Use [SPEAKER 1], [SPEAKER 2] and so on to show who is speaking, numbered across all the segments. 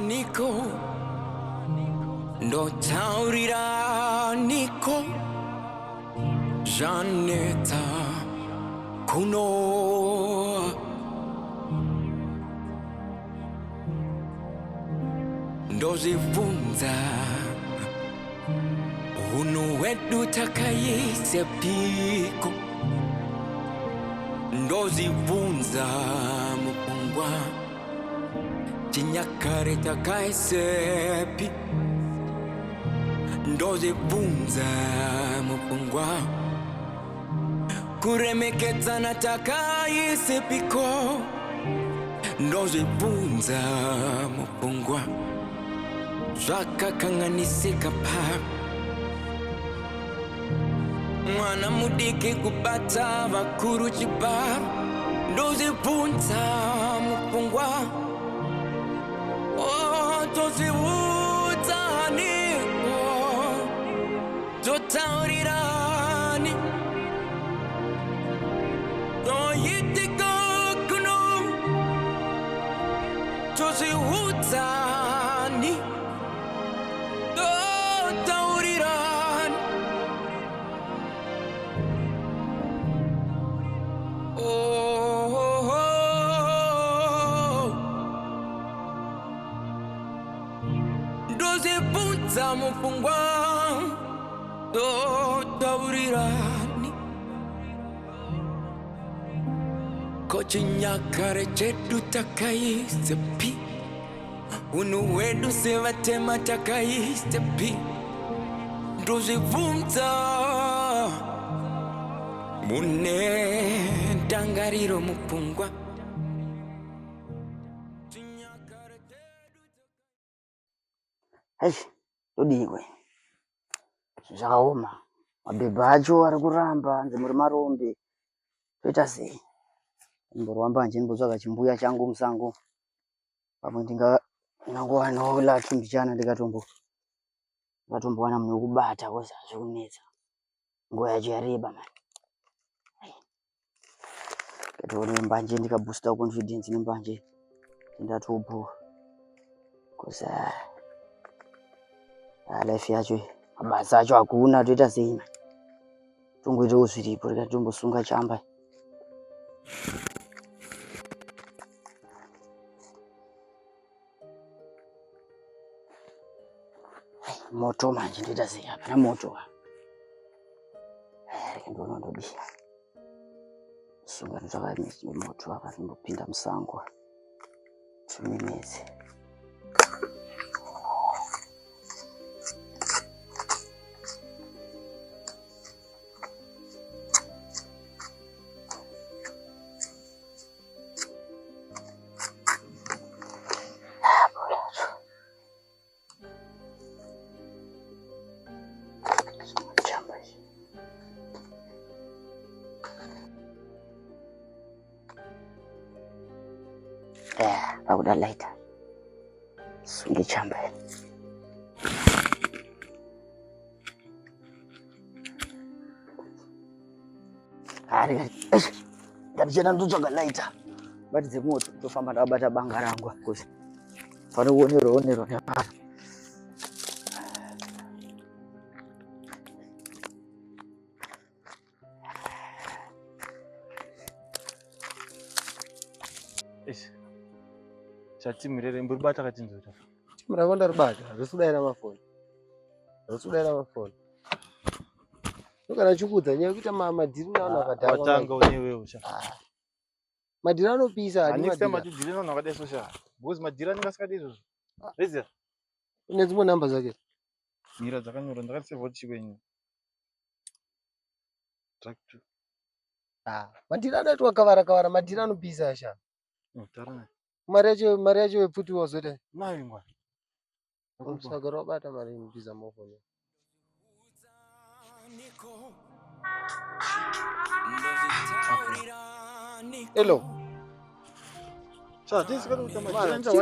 [SPEAKER 1] Niko ndo taurira niko Janeta kuno ndo zivunza unu wedu takayise piko ndo zivunza mupungwa chinyakare takayise pi ndo zivunza mupungwa kuremekeza natakayise piko ndo zivunza mupungwa zvakakanganisika pa mwana mudiki kubata vakuru chibaro ndozivunza mupungwa toziudza niko totaurirani toyitika kuno toziudzani totauriran dozivunza mupungwa totaurirani kochinyakare chedu takayise pi unu wedu sevatema takayise pi ndozivunza mune dangariro mupungwa.
[SPEAKER 2] Hey, todikwe zvakaoma mabhebha acho ari kuramba nze muri marombe toita sei mborwamba nje ndimbotsvaka chimbuya changu musango pamwe ndingangowanawo latumbi chana ndikatombowana munhu wekubata kozi hazvi kunetsa nguva yacho yareba mani katoone mbanje ndikaboosta confidence nembanje ndatopo kozi life yacho mabasa acho hakuna toita sei mani tongoitawo zviripo rikatombosunga chamba moto manje ndoita sei hapana moto ndiona ndodii sunga ndotsvaka moto apa ndimbopinda musango timimedze udah later sungi chamba hari ngatichena ndotsvaga laita batidze moto tofamba ndakabata banga rangu kozi fane kuonero neparo
[SPEAKER 3] chatimurere mburibata katinzota
[SPEAKER 4] timurako ndaribata rosudayira mafoni nokana chikudza nyaya yekuita madhiri navanhu
[SPEAKER 3] vakatanga unewewo
[SPEAKER 4] madhiri anopisa
[SPEAKER 3] madhiri navanhu vakadaiso because madhiri anenge asikadi izvozvo reziya
[SPEAKER 4] une dzimwe namba dzake
[SPEAKER 3] mira dzakanyora ndakatisevha kuti chikwenyu
[SPEAKER 4] madhiri adaitwa kavara madhiri anopisa sha
[SPEAKER 3] taranai
[SPEAKER 4] mari yacho wepfuti wazoita
[SPEAKER 3] nayo ngwana
[SPEAKER 4] usagara wabata mari inopisa mafoni hello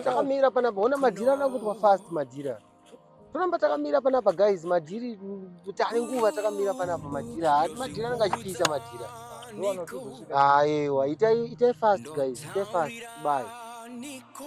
[SPEAKER 4] takamira panapa ona madhiri ana kuti wafast madhiri toramba takamira panapa guys madhiri tane nguva takamira panapa madhiri haati madhiri anenge achipisa madhiri aiwa itai fast guys itai fast bye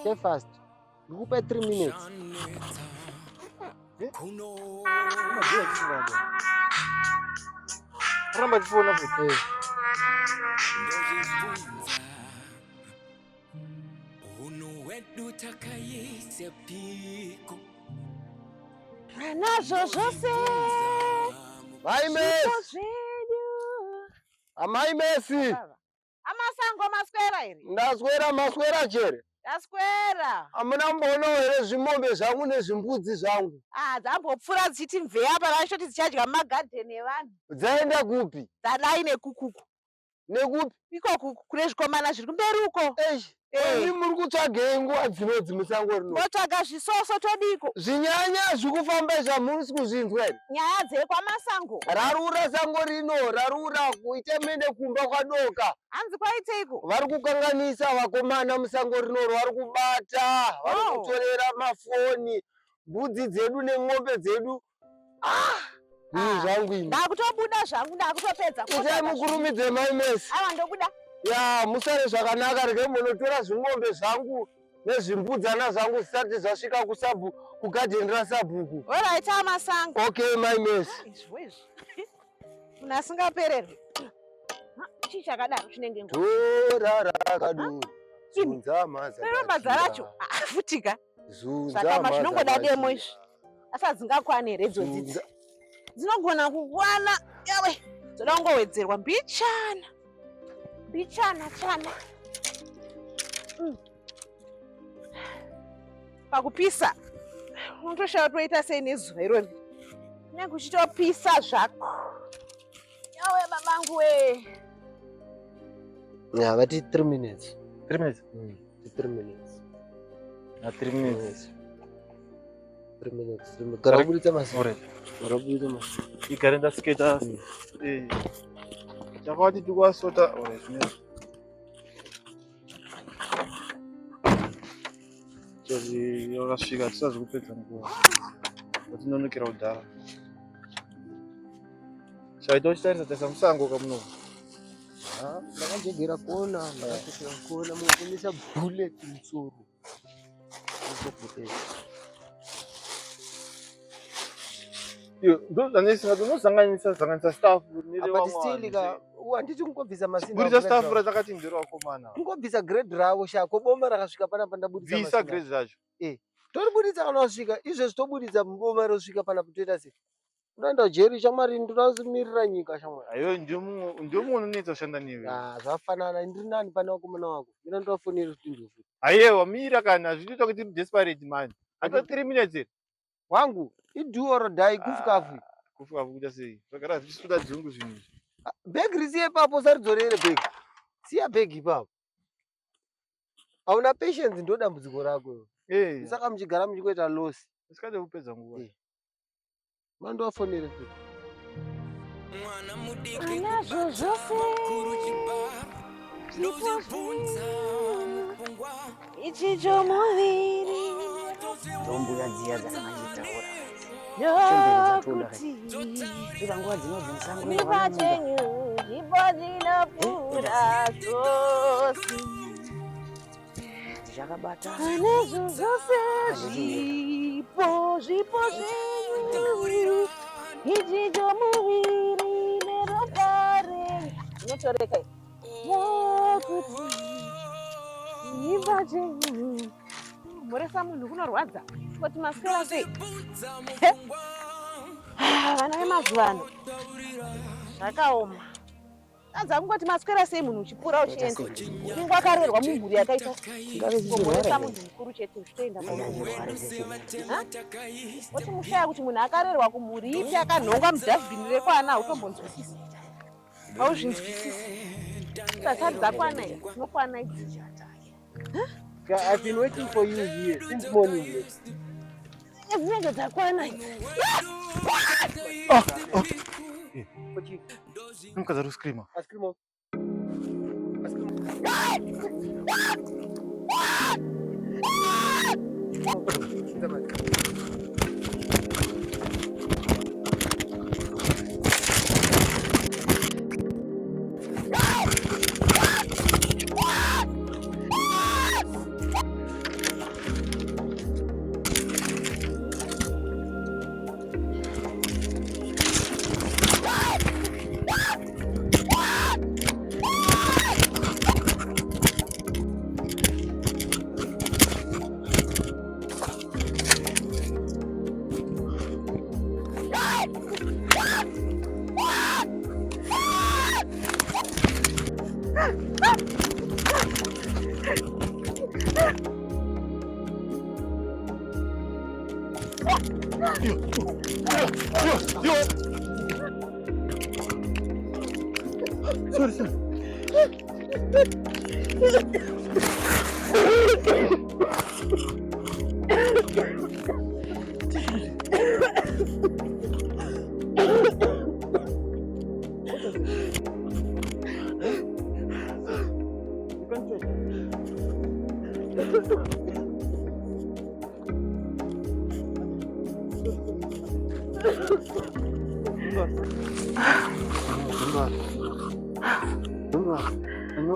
[SPEAKER 4] stay fast Ndikupa 3 minutes.
[SPEAKER 3] Umadziwa chisingabo. Ramba tifona futhi.
[SPEAKER 1] Unowedu takayise piko
[SPEAKER 5] Nazo zvose
[SPEAKER 4] Mai Messi. Amai Messi.
[SPEAKER 5] amasango maswera iri
[SPEAKER 4] Ndaswera maswera chere.
[SPEAKER 5] ndaswera
[SPEAKER 4] Amuna mbono here zvimombe zvangu nezvimbudzi zvangu.
[SPEAKER 5] dzambopfura dzichiti mveya apa vachoti dzichadya mumagadheni evanhu
[SPEAKER 4] Dzaenda kupi?
[SPEAKER 5] dzadai nekukuku
[SPEAKER 4] Nekupi?
[SPEAKER 5] iko kune zvikomana zviri kumberi uko
[SPEAKER 4] Ini muri kutsvagei nguva dzinodzi musango rino?
[SPEAKER 5] totsvaga zvisoso todiko
[SPEAKER 4] Zvinyanya zvikufamba zvamuri kuzvinzwa here?
[SPEAKER 5] nyaya dzekwamasango
[SPEAKER 4] Rarura sango rino, rarura kuite mende kumba kwadoka.
[SPEAKER 5] hanzi kwaiteiko
[SPEAKER 4] Vari kukanganisa vakomana musango rino, vari kubata, vari kutorera mafoni, mbudzi dzedu nemombe dzedu. Zvangu ini.
[SPEAKER 5] ndakutobuda zvangu ndakutopedza
[SPEAKER 4] Itai mukurumidze Mai Messi.
[SPEAKER 5] ava ndobuda
[SPEAKER 4] Ya, musare zvakanaka rege munotora zvimombe zvangu nezvimbudzana zvangu zvisati zvasvika kugadheni rasabhuku.
[SPEAKER 5] oraita amasango
[SPEAKER 4] Okay, Mai Messi.
[SPEAKER 5] izvozvi munhu asingapererwi chii chakadaro chinenge
[SPEAKER 4] Tora rakadura. Zunza maza.
[SPEAKER 5] nerombaza racho afutika
[SPEAKER 4] Zunza
[SPEAKER 5] zvakamba
[SPEAKER 4] maza.
[SPEAKER 5] zvinongoda demo izvi asi hadzingakwane here dzodzi dzinogona kukwana yawe dzoda kungowedzerwa mbichana chana pakupisa unotoshava toita sei nezuva irori kunenge uchitopisa zvako yawe babangu we
[SPEAKER 4] Yeah, but 3 minutes.
[SPEAKER 3] 3 minutes.
[SPEAKER 4] 3 minutes.
[SPEAKER 3] Na 3 minutes.
[SPEAKER 4] 3 minutes. Karabulita masi.
[SPEAKER 3] Ore.
[SPEAKER 4] Karabulita masi.
[SPEAKER 3] Igare ndasiketa. Chakati tikwasota ore zvine. Chezi yakasvika tisazokupedza nguva. Patinonokera kudhara. Chaita uchitarisa taisa musango kamuno.
[SPEAKER 4] Ndakajegera kuona, mukunisa bullet musoro.
[SPEAKER 3] Yo, ndozanisa staff
[SPEAKER 4] But still handiti kungobvisa masimba.
[SPEAKER 3] Burisa staff ratakati ndiro wakomana.
[SPEAKER 4] Kungobvisa grade ravo shako boma rakasvika panapa ndabudisa
[SPEAKER 3] Visa
[SPEAKER 4] masimba.
[SPEAKER 3] grade zacho.
[SPEAKER 4] Toribuditsa kana wasvika izvezvi tobuditsa boma rosvika panapa toita sei? Unoenda jeri shamwari ndinozimirira nyika shamwari.
[SPEAKER 3] Ayo ndio unonetsa kushanda newe.
[SPEAKER 4] Zvafanana ndiri nani pana wakomana wako. Mina ndofonera kuti ndofuta.
[SPEAKER 3] Aye wamira kana zvinoita kuti desperate man. Ato 3 minutes here.
[SPEAKER 4] Wangu ido or die kufikafu.
[SPEAKER 3] Kufuka kuita sei. Zvagara zvichisuda dzungu zvinhu.
[SPEAKER 4] Bag risiye papo saridzorere bag. Siya bag ipapo. Hauna patience ndo dambudziko rako. Saka muchigara muchikoita loss.
[SPEAKER 3] Usikade kupedza nguva.
[SPEAKER 4] Mando wafonere futi.
[SPEAKER 1] mwana mudiki
[SPEAKER 5] anazvo zvose
[SPEAKER 1] ndozibvunza mupfungwa
[SPEAKER 5] ichicho muviri
[SPEAKER 2] Tombuya dziya dzakamachitaura.
[SPEAKER 5] ndokuti
[SPEAKER 2] Zvira nguva dzinodzi musango
[SPEAKER 5] nyika chenyu ndipo dzinopfuura dzose
[SPEAKER 2] Zvakabata.
[SPEAKER 5] anezvo zvose zvipo zvenyu ichicho muviri neropa renyu inotoreka ndokuti nyika chenyu muresa munhu kunorwadza kuti maswera sei vana vemazuva ano zvakaoma adza kungoti maswera sei munhu uchipfuura uchienda unenge wakarerwa mumhuri yakaita ngomuresa munhu mukuru chete uchitoenda oti mushaya kuti munhu akarerwa kumhuri ipi akanhonga mudhasbhini rekwana hautombonzwisisi hauzvinzwisisi dzasati dzakwana idzi dzinokwana idzi
[SPEAKER 4] I've been waiting for you here since morning.
[SPEAKER 5] dzinenge dzakwana idzi
[SPEAKER 3] Mukadzi screamer.
[SPEAKER 4] Ascrimo.
[SPEAKER 3] Sorry.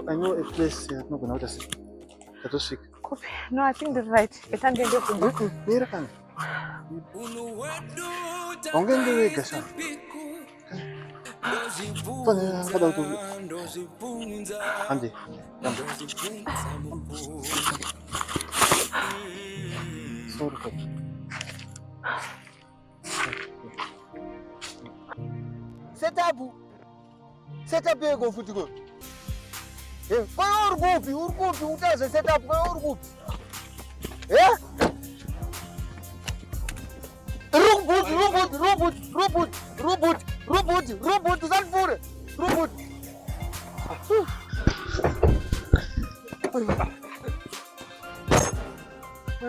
[SPEAKER 3] I know a place I'm not going to see.
[SPEAKER 5] No, I think that's right. It's under the
[SPEAKER 3] Mirakan. Ongen do wega sa. Pana kada tu. Andi. Sorry.
[SPEAKER 4] Setup yego futhi ko. Urkuphi utaze setup urkuphi. Robot uzalivura. Robot.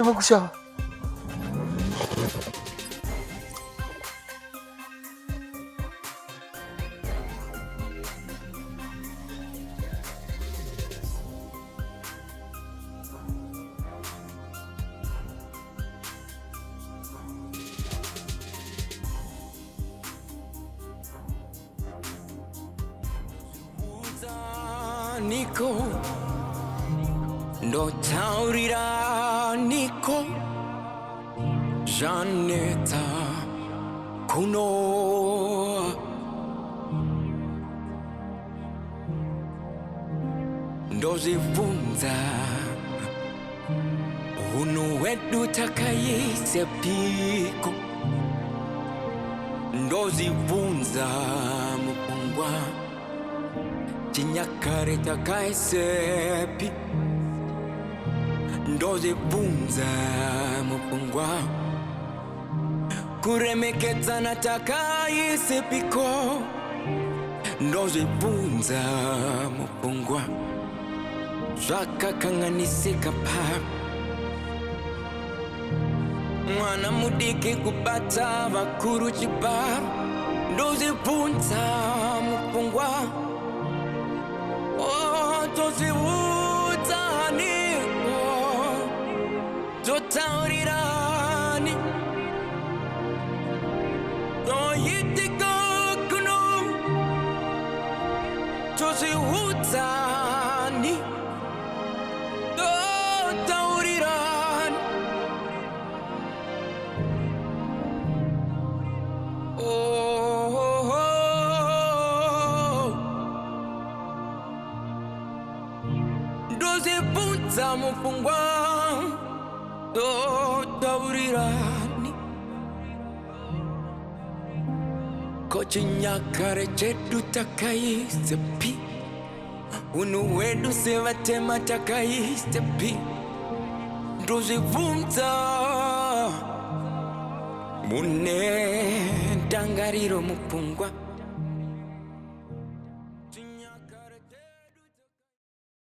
[SPEAKER 4] Makushawa.
[SPEAKER 1] Niko ndo taurira Niko Janeta kuno ndo zivunza unu wedu takayise piko ndo zivunza mupungwa Chinyakare takaisepi Ndoze bunza mupungwa Kuremekeza na takaisepiko Ndoze bunza mupungwa Zaka kanganisika pa Mwana mudiki kubata bakuru chiba Ndoze bunza mupungwa Tozviudza Niko Totaurirani Toitika kuno Tozviudza Totaurirani Zibunza mupungwa Totaurirani Kochinyakare chedu takaisepi Unu wedu sevatema takaisepi Ndozibunza Mune dangariro mupungwa